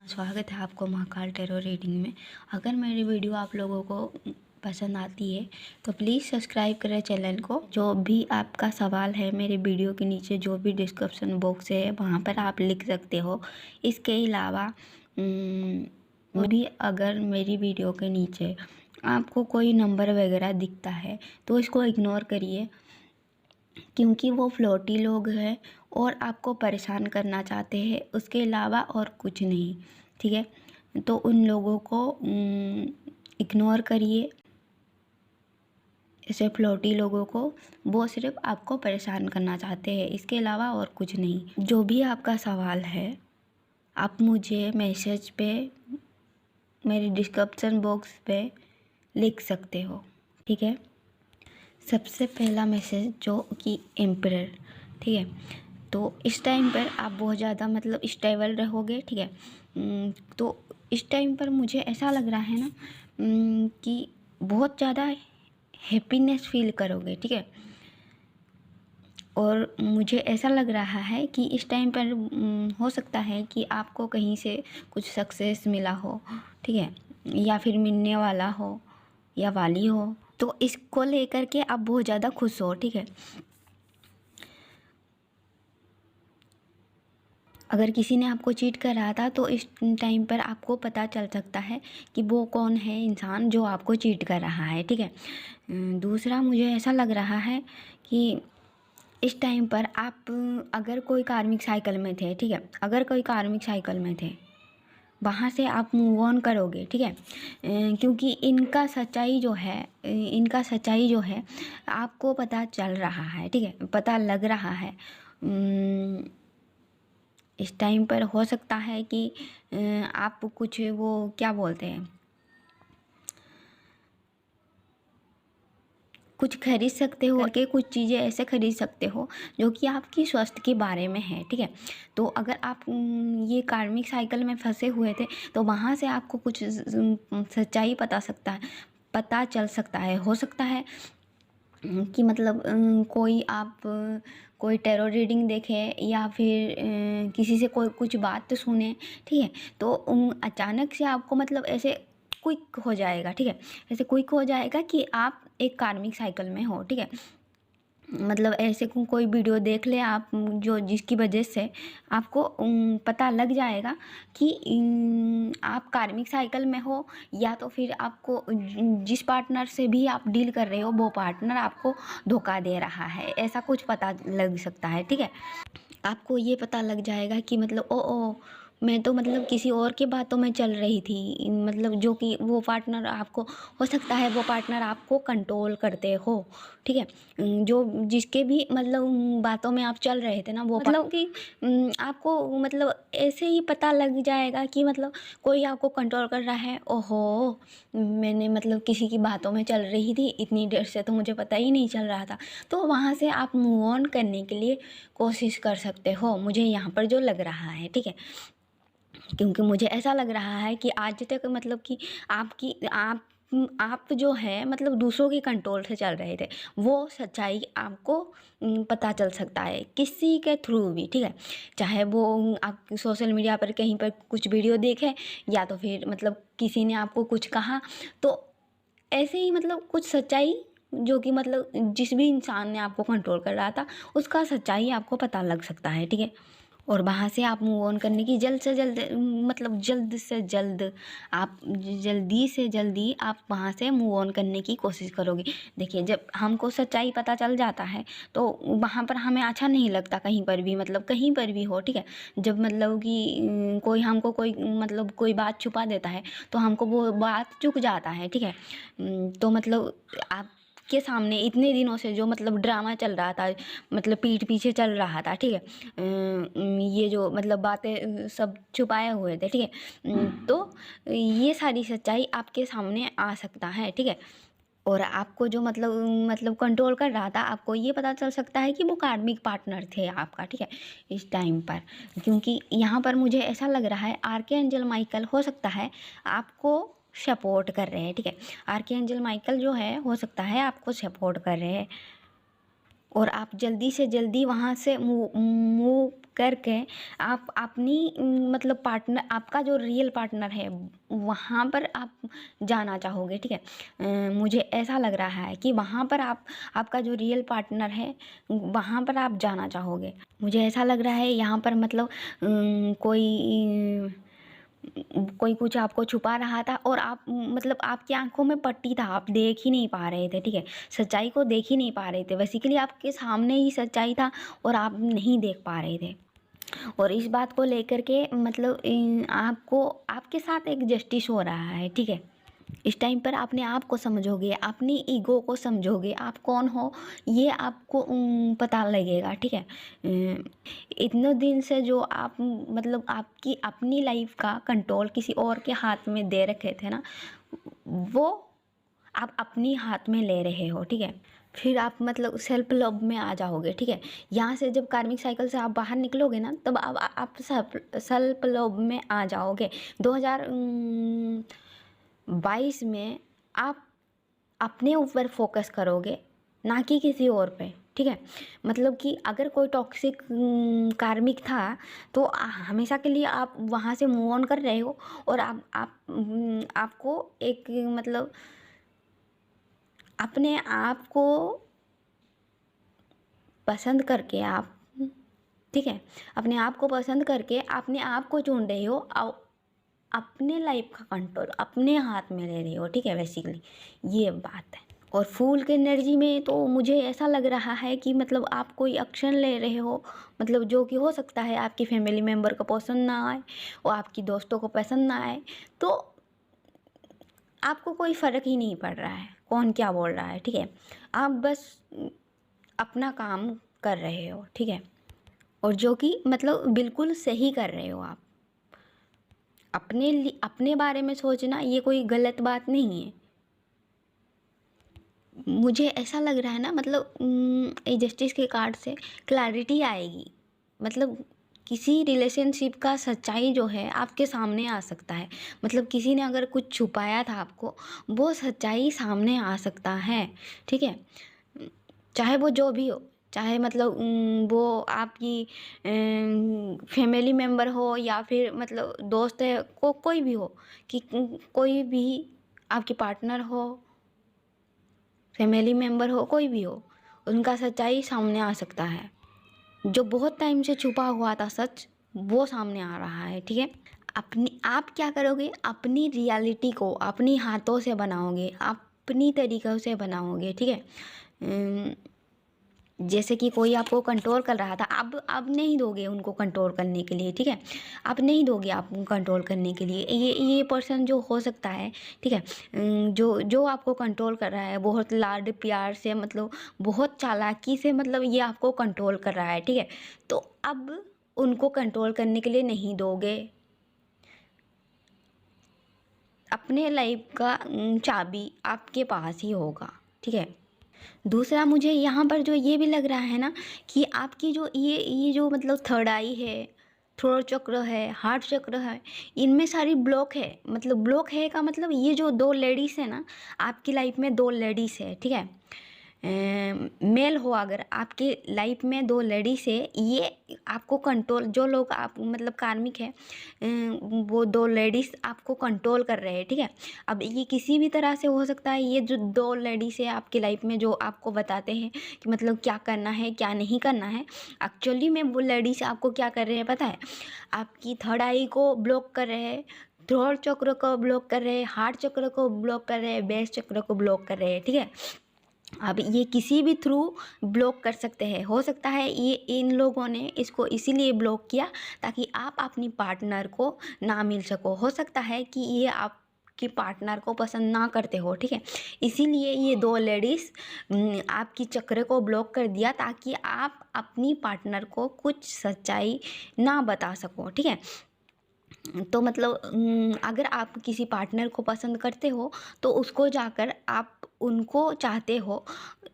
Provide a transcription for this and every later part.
स्वागत है आपको महाकाल टैरो रीडिंग में। अगर मेरी वीडियो आप लोगों को पसंद आती है तो प्लीज़ सब्सक्राइब करें चैनल को। जो भी आपका सवाल है मेरे वीडियो के नीचे जो भी डिस्क्रिप्शन बॉक्स है वहाँ पर आप लिख सकते हो। इसके अलावा भी अगर मेरी वीडियो के नीचे आपको कोई नंबर वगैरह दिखता है तो इसको इग्नोर करिए, क्योंकि वो फ्लर्टी लोग हैं और आपको परेशान करना चाहते हैं, उसके अलावा और कुछ नहीं। ठीक है, तो उन लोगों को इग्नोर करिए। ऐसे फ्लर्टी लोगों को वो सिर्फ आपको परेशान करना चाहते हैं, इसके अलावा और कुछ नहीं। जो भी आपका सवाल है आप मुझे मैसेज पे मेरे डिस्क्रिप्शन बॉक्स पे लिख सकते हो। ठीक है, सबसे पहला मैसेज जो कि एम्परर। ठीक है, तो इस टाइम पर आप बहुत ज़्यादा मतलब स्टेबल रहोगे। ठीक है, तो इस टाइम पर मुझे ऐसा लग रहा है ना कि बहुत ज़्यादा हैप्पीनेस फील करोगे। ठीक है, और मुझे ऐसा लग रहा है कि इस टाइम पर हो सकता है कि आपको कहीं से कुछ सक्सेस मिला हो। ठीक है, या फिर मिलने वाला हो या वाली हो, तो इसको लेकर के आप बहुत ज़्यादा खुश हो। ठीक है, अगर किसी ने आपको चीट कर रहा था तो इस टाइम पर आपको पता चल सकता है कि वो कौन है इंसान जो आपको चीट कर रहा है। ठीक है, दूसरा मुझे ऐसा लग रहा है कि इस टाइम पर आप अगर कोई कार्मिक साइकिल में थे, ठीक है, अगर कोई कार्मिक साइकिल में थे वहाँ से आप मूव ऑन करोगे। ठीक है, क्योंकि इनका सच्चाई जो है आपको पता चल रहा है। ठीक है, पता लग रहा है। इस टाइम पर हो सकता है कि आप कुछ वो क्या बोलते हैं, कुछ खरीद सकते हो कि कुछ चीज़ें ऐसे खरीद सकते हो जो कि आपकी स्वास्थ्य के बारे में है। ठीक है, तो अगर आप ये कार्मिक साइकिल में फंसे हुए थे तो वहाँ से आपको कुछ सच्चाई पता चल सकता है। हो सकता है कि मतलब कोई टैरो रीडिंग देखे या फिर किसी से कोई कुछ बात सुने। ठीक है, तो अचानक से आपको मतलब ऐसे क्विक हो जाएगा। ठीक है, ऐसे क्विक हो जाएगा कि आप एक कार्मिक साइकिल में हो। ठीक है, मतलब ऐसे कोई वीडियो देख ले आप जो जिसकी वजह से आपको पता लग जाएगा कि आप कार्मिक साइकिल में हो, या तो फिर आपको जिस पार्टनर से भी आप डील कर रहे हो वो पार्टनर आपको धोखा दे रहा है, ऐसा कुछ पता लग सकता है। ठीक है, आपको ये पता लग जाएगा कि मतलब ओ मैं तो मतलब किसी और की बातों में चल रही थी, मतलब जो कि वो पार्टनर आपको, हो सकता है वो पार्टनर आपको कंट्रोल करते हो। ठीक है, जो जिसके भी मतलब बातों में आप चल रहे थे ना, वो मतलब कि आपको मतलब ऐसे ही पता लग जाएगा कि मतलब कोई आपको कंट्रोल कर रहा है। ओहो, मैंने मतलब किसी की बातों में चल रही थी इतनी देर से, तो मुझे पता ही नहीं चल रहा था। तो वहाँ से आप मूव ऑन करने के लिए कोशिश कर सकते हो, मुझे यहाँ पर जो लग रहा है। ठीक है, क्योंकि मुझे ऐसा लग रहा है कि आज तक मतलब कि आप जो है मतलब दूसरों के कंट्रोल से चल रहे थे, वो सच्चाई आपको पता चल सकता है किसी के थ्रू भी। ठीक है, चाहे वो आप सोशल मीडिया पर कहीं पर कुछ वीडियो देखें या तो फिर मतलब किसी ने आपको कुछ कहा, तो ऐसे ही मतलब कुछ सच्चाई जो कि मतलब जिस भी इंसान ने आपको कंट्रोल कर रहा था उसका सच्चाई आपको पता लग सकता है। ठीक है, और वहाँ से आप मूव ऑन करने की जल्द से जल्द मतलब जल्दी से जल्दी आप वहाँ से मूव ऑन करने की कोशिश करोगे। देखिए, जब हमको सच्चाई पता चल जाता है तो वहाँ पर हमें अच्छा नहीं लगता कहीं पर भी, मतलब कहीं पर भी हो। ठीक है, जब मतलब कि कोई हमको कोई मतलब कोई बात छुपा देता है तो हमको वो बात चुक जाता है। ठीक है, तो मतलब आप के सामने इतने दिनों से जो मतलब ड्रामा चल रहा था, मतलब पीठ पीछे चल रहा था। ठीक है, ये जो मतलब बातें सब छुपाए हुए थे। ठीक है, तो ये सारी सच्चाई आपके सामने आ सकता है। ठीक है, और आपको जो मतलब कंट्रोल कर रहा था, आपको ये पता चल सकता है कि वो कार्मिक पार्टनर थे आपका। ठीक है, इस टाइम पर, क्योंकि यहाँ पर मुझे ऐसा लग रहा है आर्कएंजल माइकल हो सकता है आपको सपोर्ट कर रहे हैं। ठीक है, आर्कएंजल माइकल जो है हो सकता है आपको सपोर्ट कर रहे हैं। और आप जल्दी से जल्दी वहाँ से मूव करके आप अपनी मतलब पार्टनर, आपका जो रियल पार्टनर है वहाँ पर आप जाना चाहोगे, ठीक है। मुझे ऐसा लग रहा है कि वहाँ पर आपका जो रियल पार्टनर है वहाँ पर आप जाना चाहोगे। मुझे ऐसा लग रहा है यहाँ पर मतलब कोई कुछ आपको छुपा रहा था और आप मतलब आपकी आंखों में पट्टी था, आप देख ही नहीं पा रहे थे, ठीक है। सच्चाई को देख ही नहीं पा रहे थे, बेसिकली आपके सामने ही सच्चाई था और आप नहीं देख पा रहे थे। और इस बात को लेकर के मतलब आपको आपके साथ एक जस्टिस हो रहा है, ठीक है। इस टाइम पर अपने आप को समझोगे, अपनी ईगो को समझोगे, आप कौन हो ये आपको पता लगेगा, ठीक है। इतने दिन से जो आप मतलब आपकी अपनी लाइफ का कंट्रोल किसी और के हाथ में दे रखे थे ना, वो आप अपनी हाथ में ले रहे हो, ठीक है। फिर आप मतलब सेल्फ लव में आ जाओगे, ठीक है। यहाँ से जब कार्मिक साइकिल से आप बाहर निकलोगे ना, तब आप सेल्फ लव में आ जाओगे। 2022 में आप अपने ऊपर फोकस करोगे, ना कि किसी और पे, ठीक है। मतलब कि अगर कोई टॉक्सिक कार्मिक था तो हमेशा के लिए आप वहाँ से मूव ऑन कर रहे हो और आपको एक मतलब अपने आप को पसंद करके आप, ठीक है, अपने आप को पसंद करके अपने आप को चुन रहे हो, अपने लाइफ का कंट्रोल अपने हाथ में ले रहे हो, ठीक है। बेसिकली ये बात है। और फूल के एनर्जी में तो मुझे ऐसा लग रहा है कि मतलब आप कोई एक्शन ले रहे हो, मतलब जो कि हो सकता है आपकी फैमिली मेम्बर को पसंद ना आए और आपकी दोस्तों को पसंद ना आए, तो आपको कोई फ़र्क ही नहीं पड़ रहा है कौन क्या बोल रहा है, ठीक है। आप बस अपना काम कर रहे हो, ठीक है। और जो कि मतलब बिल्कुल सही कर रहे हो आप। अपने बारे में सोचना ये कोई गलत बात नहीं है। मुझे ऐसा लग रहा है ना मतलब जस्टिस के कार्ड से क्लैरिटी आएगी, मतलब किसी रिलेशनशिप का सच्चाई जो है आपके सामने आ सकता है। मतलब किसी ने अगर कुछ छुपाया था आपको, वो सच्चाई सामने आ सकता है, ठीक है। चाहे वो जो भी हो, चाहे मतलब वो आपकी फैमिली मेम्बर हो या फिर मतलब दोस्त है, कोई भी हो, कि कोई भी आपकी पार्टनर हो, फैमिली मेम्बर हो, कोई भी हो, उनका सच्चाई सामने आ सकता है। जो बहुत टाइम से छुपा हुआ था सच, वो सामने आ रहा है, ठीक है। आप क्या करोगे, अपनी रियलिटी को अपनी हाथों से बनाओगे, अपनी तरीक़ों से बनाओगे, ठीक है। जैसे कि कोई आपको कंट्रोल कर रहा था, अब नहीं दोगे उनको कंट्रोल करने के लिए, ठीक है। आप नहीं दोगे आप कंट्रोल करने के लिए। ये पर्सन जो हो सकता है, ठीक है, जो आपको कंट्रोल कर रहा है बहुत लाड प्यार से, मतलब बहुत चालाकी से, मतलब ये आपको कंट्रोल कर रहा है, ठीक है। तो अब उनको कंट्रोल करने के लिए नहीं दोगे। अपने लाइफ का चाबी आपके पास ही होगा, ठीक है। दूसरा मुझे यहाँ पर जो ये भी लग रहा है ना कि आपकी जो ये जो मतलब थर्ड आई है, थ्रोट चक्र है, हार्ट चक्र है, इनमें सारी ब्लॉक है। मतलब ब्लॉक है का मतलब ये जो दो लेडीज़ है ना, आपकी लाइफ में दो लेडीज़ है, ठीक है। मेल हो अगर आपकी लाइफ में दो लेडीज है, ये आपको कंट्रोल, जो लोग आप मतलब कार्मिक है, वो दो लेडीज़ आपको कंट्रोल कर रहे हैं, ठीक है। अब ये किसी भी तरह से हो सकता है, ये जो दो लेडीज़ है आपकी लाइफ में जो आपको बताते हैं कि मतलब क्या करना है क्या नहीं करना है, एक्चुअली में वो लेडीज़ आपको क्या कर रहे हैं पता है, आपकी थर्ड आई को ब्लॉक कर रहे हैं, थ्रोट चक्र को ब्लॉक कर रहे हैं, हार्ट चक्र को ब्लॉक कर रहे हैं, बेस चक्र को ब्लॉक कर रहे हैं, ठीक है। अब ये किसी भी थ्रू ब्लॉक कर सकते हैं। हो सकता है ये इन लोगों ने इसको इसीलिए ब्लॉक किया ताकि आप अपनी पार्टनर को ना मिल सको। हो सकता है कि ये आपकी पार्टनर को पसंद ना करते हो, ठीक है। इसीलिए ये दो लेडीज़ आपकी चक्र को ब्लॉक कर दिया ताकि आप अपनी पार्टनर को कुछ सच्चाई ना बता सको, ठीक है। तो मतलब अगर आप किसी पार्टनर को पसंद करते हो तो उसको जाकर आप उनको चाहते हो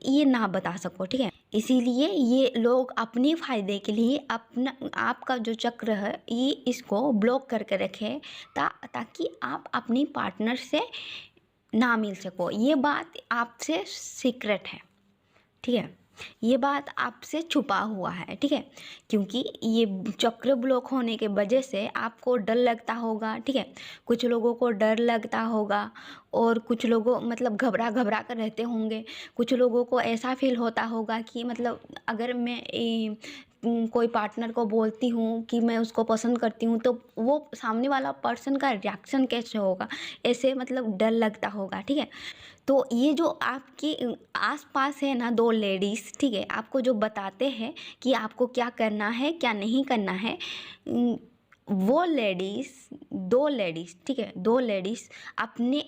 ये ना बता सको, ठीक है। इसीलिए ये लोग अपने फ़ायदे के लिए अपना आपका जो चक्र है ये इसको ब्लॉक करके रखे ताकि आप अपनी पार्टनर से ना मिल सको। ये बात आपसे सीक्रेट है, ठीक है। ये बात आपसे छुपा हुआ है, ठीक है। क्योंकि ये चक्र ब्लॉक होने के वजह से आपको डर लगता होगा, ठीक है। कुछ लोगों को डर लगता होगा और कुछ लोगों मतलब घबरा घबरा कर रहते होंगे। कुछ लोगों को ऐसा फील होता होगा कि मतलब अगर मैं कोई पार्टनर को बोलती हूँ कि मैं उसको पसंद करती हूँ, तो वो सामने वाला पर्सन का रिएक्शन कैसे होगा, ऐसे मतलब डर लगता होगा, ठीक है। तो ये जो आपके आस-पास है ना 2 लेडीज़, ठीक है, आपको जो बताते हैं कि आपको क्या करना है, क्या नहीं करना है, वो लेडीज़ 2 लेडीज़, ठीक है, 2 लेडीज़ अपने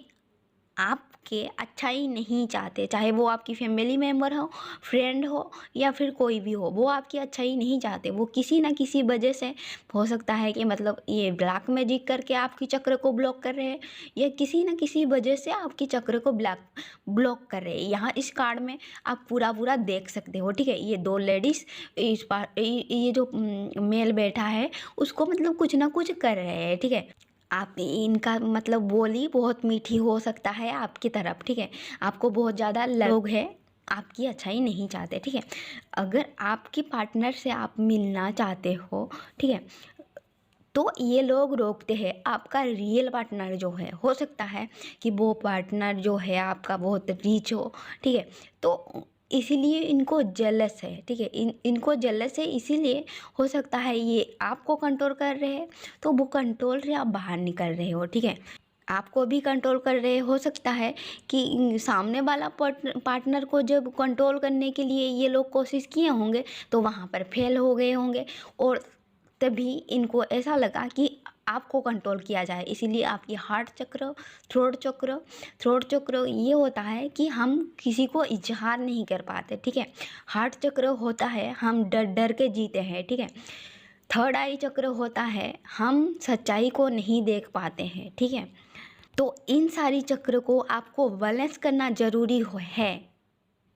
आपके अच्छाई नहीं चाहते, चाहे वो आपकी फैमिली मेम्बर हो, फ्रेंड हो या फिर कोई भी हो, वो आपकी अच्छाई नहीं चाहते। वो किसी ना किसी वजह से, हो सकता है कि मतलब ये ब्लैक मैजिक करके आपकी चक्र को ब्लॉक कर रहे हैं, या किसी ना किसी वजह से आपकी चक्र को ब्लॉक कर रहे हैं। यहाँ इस कार्ड में आप पूरा पूरा देख सकते हो, ठीक है। ये 2 लेडीज़ ये जो मेल बैठा है उसको मतलब कुछ ना कुछ कर रहे हैं, ठीक है। आप इनका मतलब बोली बहुत मीठी हो सकता है आपकी तरफ, ठीक है। आपको बहुत ज़्यादा लोग है आपकी अच्छाई नहीं चाहते, ठीक है। अगर आपकी पार्टनर से आप मिलना चाहते हो, ठीक है, तो ये लोग रोकते हैं। आपका रियल पार्टनर जो है, हो सकता है कि वो पार्टनर जो है आपका बहुत रिच हो, ठीक है। तो इसीलिए इनको जेलस है, ठीक है। इनको जेलस है, इसीलिए हो सकता है ये आपको कंट्रोल कर रहे हैं, तो वो कंट्रोल से आप बाहर निकल रहे हो, ठीक है। आपको भी कंट्रोल कर रहे हो सकता है कि सामने वाला पार्टनर को जब कंट्रोल करने के लिए ये लोग कोशिश किए होंगे तो वहाँ पर फेल हो गए होंगे, और तभी इनको ऐसा लगा कि आपको कंट्रोल किया जाए, इसीलिए आपकी हार्ट चक्र, थ्रोट चक्र ये होता है कि हम किसी को इजहार नहीं कर पाते, ठीक है। हार्ट चक्र होता है हम डर डर के जीते हैं, ठीक है। थर्ड आई चक्र होता है हम सच्चाई को नहीं देख पाते हैं, ठीक है। तो इन सारी चक्र को आपको बैलेंस करना ज़रूरी है,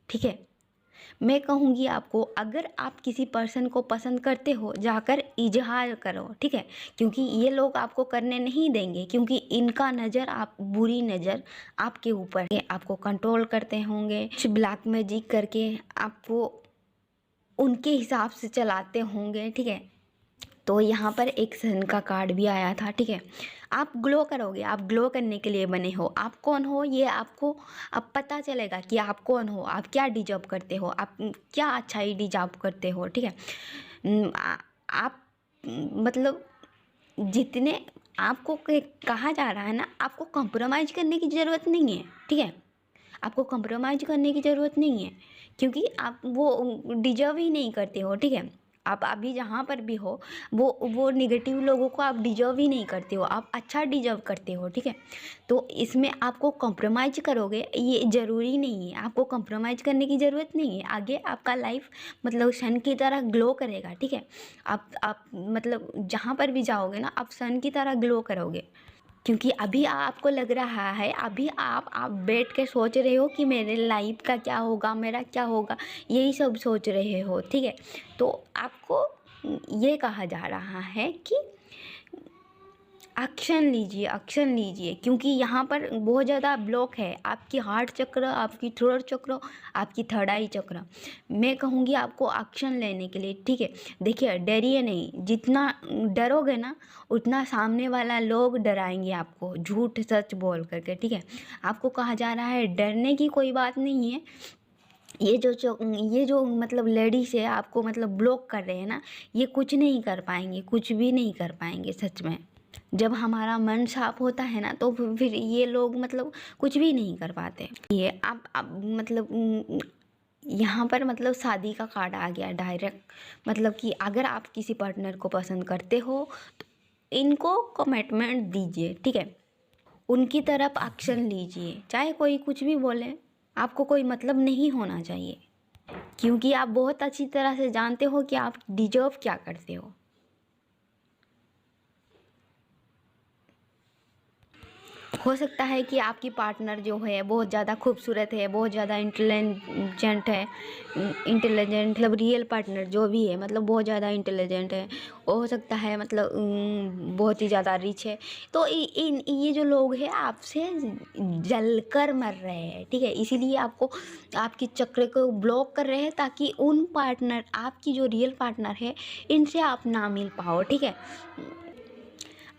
ठीक है। मैं कहूँगी आपको, अगर आप किसी पर्सन को पसंद करते हो जाकर इजहार करो, ठीक है। क्योंकि ये लोग आपको करने नहीं देंगे, क्योंकि इनका नज़र आप बुरी नज़र आपके ऊपर है, आपको कंट्रोल करते होंगे, ब्लैक मैजिक करके आपको उनके हिसाब से चलाते होंगे, ठीक है। तो यहाँ पर एक सन का कार्ड भी आया था, ठीक है। आप ग्लो करोगे, आप ग्लो करने के लिए बने हो। आप कौन हो ये आपको अब पता चलेगा कि आप कौन हो, आप क्या डिजर्व करते हो, आप क्या अच्छाई डिजर्व करते हो, ठीक है। आप मतलब जितने आपको कहा जा रहा है ना, आपको कंप्रोमाइज़ करने की ज़रूरत नहीं है, ठीक है। आपको कंप्रोमाइज़ करने की ज़रूरत नहीं है, क्योंकि आप वो डिजर्व ही नहीं करते हो, ठीक है। आप अभी जहाँ पर भी हो, वो नेगेटिव लोगों को आप डिजर्व ही नहीं करते हो, आप अच्छा डिजर्व करते हो, ठीक है। तो इसमें आपको कॉम्प्रोमाइज़ करोगे ये ज़रूरी नहीं है, आपको कॉम्प्रोमाइज़ करने की ज़रूरत नहीं है। आगे आपका लाइफ मतलब सन की तरह ग्लो करेगा, ठीक है। आप मतलब जहाँ पर भी जाओगे ना, आप सन की तरह ग्लो करोगे। क्योंकि अभी आपको लग रहा है, अभी आप बैठ के सोच रहे हो कि मेरे लाइफ का क्या होगा, मेरा क्या होगा, यही सब सोच रहे हो, ठीक है। तो आपको ये कहा जा रहा है कि एक्शन लीजिए, एक्शन लीजिए, क्योंकि यहाँ पर बहुत ज़्यादा ब्लॉक है। आपकी हार्ट चक्र, आपकी थ्रोट चक्र, आपकी थर्ड आई चक्र। मैं कहूँगी आपको एक्शन लेने के लिए, ठीक है। देखिए, डरिए नहीं, जितना डरोगे ना उतना सामने वाला लोग डराएंगे आपको, झूठ सच बोल करके, ठीक है। आपको कहा जा रहा है डरने की कोई बात नहीं है। ये जो मतलब लेडीज़ है आपको मतलब ब्लॉक कर रहे हैं ना, ये कुछ नहीं कर पाएंगे, कुछ भी नहीं कर पाएंगे सच में। जब हमारा मन साफ होता है ना, तो फिर ये लोग मतलब कुछ भी नहीं कर पाते। ये आप मतलब यहाँ पर मतलब शादी का कार्ड आ गया डायरेक्ट, मतलब कि अगर आप किसी पार्टनर को पसंद करते हो तो इनको कमिटमेंट दीजिए, ठीक है। उनकी तरफ एक्शन लीजिए, चाहे कोई कुछ भी बोले, आपको कोई मतलब नहीं होना चाहिए, क्योंकि आप बहुत अच्छी तरह से जानते हो कि आप डिजर्व क्या करते हो। हो सकता है कि आपकी पार्टनर जो है बहुत ज़्यादा खूबसूरत है, बहुत ज़्यादा इंटेलिजेंट है, इंटेलिजेंट मतलब रियल पार्टनर जो भी है मतलब बहुत ज़्यादा इंटेलिजेंट है, वो हो सकता है मतलब बहुत ही ज़्यादा रिच है। तो ये जो लोग हैं आपसे जल कर मर रहे हैं, ठीक है, इसीलिए आपको आपकी चक्र को ब्लॉक कर रहे हैं ताकि उन पार्टनर आपकी जो रियल पार्टनर है इनसे आप ना मिल पाओ, ठीक है।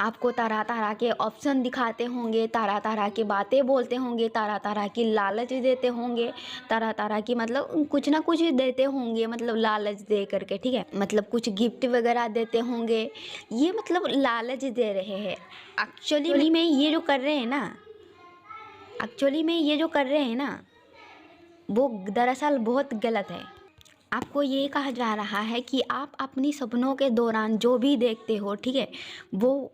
आपको तरह तरह के ऑप्शन दिखाते होंगे, तरह तरह की बातें बोलते होंगे, तरह तरह की लालच देते होंगे, तरह तरह की मतलब कुछ ना कुछ देते होंगे मतलब लालच दे करके, ठीक है, मतलब कुछ गिफ्ट वगैरह देते होंगे, ये मतलब लालच दे रहे हैं। एक्चुअली में ये जो कर रहे हैं ना, एक्चुअली में ये जो कर रहे हैं ना वो दरअसल बहुत गलत है। आपको ये कहा जा रहा है कि आप अपनी सपनों के दौरान जो भी देखते हो, ठीक है, वो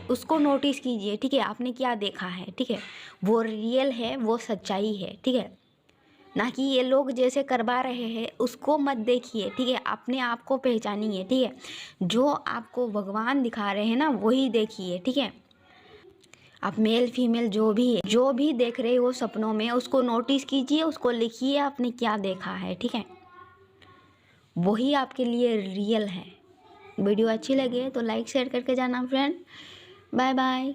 उसको नोटिस कीजिए, ठीक है, आपने क्या देखा है, ठीक है, वो रियल है, वो सच्चाई है, ठीक है, ना कि ये लोग जैसे करवा रहे हैं उसको मत देखिए, ठीक है, अपने आप को पहचानिए, ठीक है, जो आपको भगवान दिखा रहे हैं ना वही देखिए, ठीक है। आप मेल फीमेल जो भी देख रहे हो सपनों में उसको नोटिस कीजिए, उसको लिखिए आपने क्या देखा है, ठीक है, वही आपके लिए रियल है। वीडियो अच्छी लगे तो लाइक शेयर करके जाना फ्रेंड। Bye bye.